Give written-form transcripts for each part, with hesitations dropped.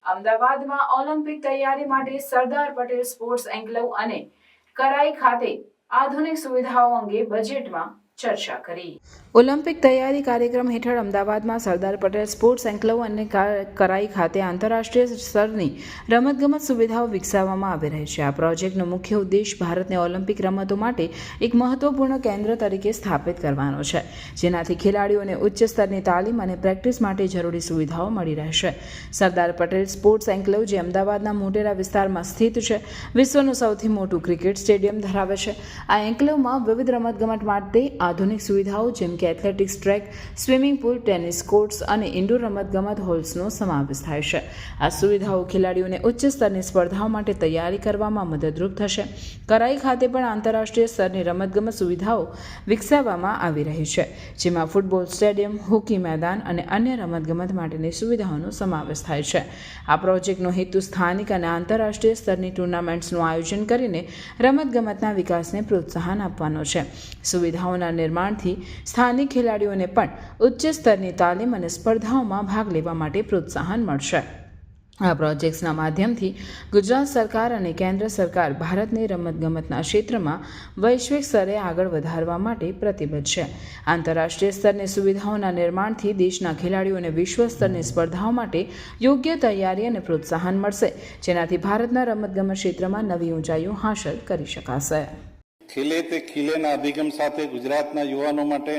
અમદાવાદમાં ઓલિમ્પિક તૈયારી માટે સરદાર પટેલ સ્પોર્ટ્સ એન્ક્લેવ અને કરાઈ ખાતે આધુનિક સુવિધાઓ અંગે બજેટમાં ચર્ચા કરી। ઓલિમ્પિક તૈયારી કાર્યક્રમ હેઠળ અમદાવાદમાં સરદાર પટેલ સ્પોર્ટ્સ એન્ક્લેવ અને કરાઈ ખાતે આંતરરાષ્ટ્રીય સ્તરની રમતગમત સુવિધાઓ વિકસાવવામાં આવી રહી છે। આ પ્રોજેક્ટનો મુખ્ય ઉદ્દેશ ભારતને ઓલિમ્પિક રમતો માટે એક મહત્વપૂર્ણ કેન્દ્ર તરીકે સ્થાપિત કરવાનો છે, જેનાથી ખેલાડીઓને ઉચ્ચ સ્તરની તાલીમ અને પ્રેક્ટિસ માટે જરૂરી સુવિધાઓ મળી રહેશે। સરદાર પટેલ સ્પોર્ટ્સ એન્ક્લેવ, જે અમદાવાદના મોટેરા વિસ્તારમાં સ્થિત છે, વિશ્વનું સૌથી મોટું ક્રિકેટ સ્ટેડિયમ ધરાવે છે। આ એન્ક્લેવમાં વિવિધ રમતગમત માટે આધુનિક સુવિધાઓ જેમ કે athletics track, swimming pool, tennis courts અને ઇન્ડોર રમતગમત હોલ્સનો સમાવેશ થાય છે। આ સુવિધાઓ ખેલાડીઓને ઉચ્ચ સ્તરની સ્પર્ધાઓ માટે તૈયારી કરવામાં મદદરૂપ થશે। કરાઈ ખાતે પણ આંતરરાષ્ટ્રીય સ્તરની રમતગમત સુવિધાઓ વિકસાવવામાં આવી રહી છે, જેમાં ફૂટબોલ સ્ટેડિયમ, હોકી મેદાન અને અન્ય રમતગમત માટેની સુવિધાઓનો સમાવેશ થાય છે। આ પ્રોજેક્ટનો હેતુ સ્થાનિક અને આંતરરાષ્ટ્રીય સ્તરની ટુર્નામેન્ટ્સનું આયોજન કરીને રમતગમતના વિકાસને પ્રોત્સાહન આપવાનો છે। સુવિધાઓના નિર્માણથી સ્થાનિક ખેલાડીઓને પણ ઉચ્ચ સ્તરની તાલીમ અને સ્પર્ધાઓમાં ભાગ લેવા માટે પ્રોત્સાહન મળશે। આ પ્રોજેક્ટ્સના માધ્યમથી ગુજરાત સરકાર અને કેન્દ્ર સરકાર ભારતને રમતગમતના ક્ષેત્રમાં વૈશ્વિક સ્તરે આગળ વધારવા માટે પ્રતિબદ્ધ છે। આંતરરાષ્ટ્રીય સ્તરની સુવિધાઓના નિર્માણથી દેશના ખેલાડીઓને વિશ્વ સ્તરની સ્પર્ધાઓ માટે યોગ્ય તૈયારી અને પ્રોત્સાહન મળશે, જેનાથી ભારતના રમતગમત ક્ષેત્રમાં નવી ઊંચાઈઓ હાંસલ કરી શકાશે। ખેલે તે ખીલેના અભિગમ સાથે ગુજરાતના યુવાનો માટે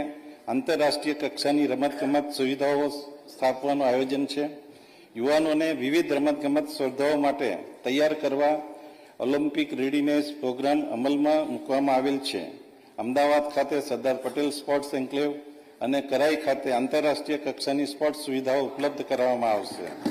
આંતરરાષ્ટ્રીય કક્ષાની રમતગમત સુવિધાઓ સ્થાપવાનું આયોજન છે। યુવાનોને વિવિધ રમતગમત સ્પર્ધાઓ માટે તૈયાર કરવા ઓલિમ્પિક રેડીનેસ પ્રોગ્રામ અમલમાં મૂકવામાં આવેલ છે। અમદાવાદ ખાતે સરદાર પટેલ સ્પોર્ટ્સ એન્ક્લેવ અને કરાઈ ખાતે આંતરરાષ્ટ્રીય કક્ષાની સ્પોર્ટ્સ સુવિધાઓ ઉપલબ્ધ કરાવવામાં આવશે।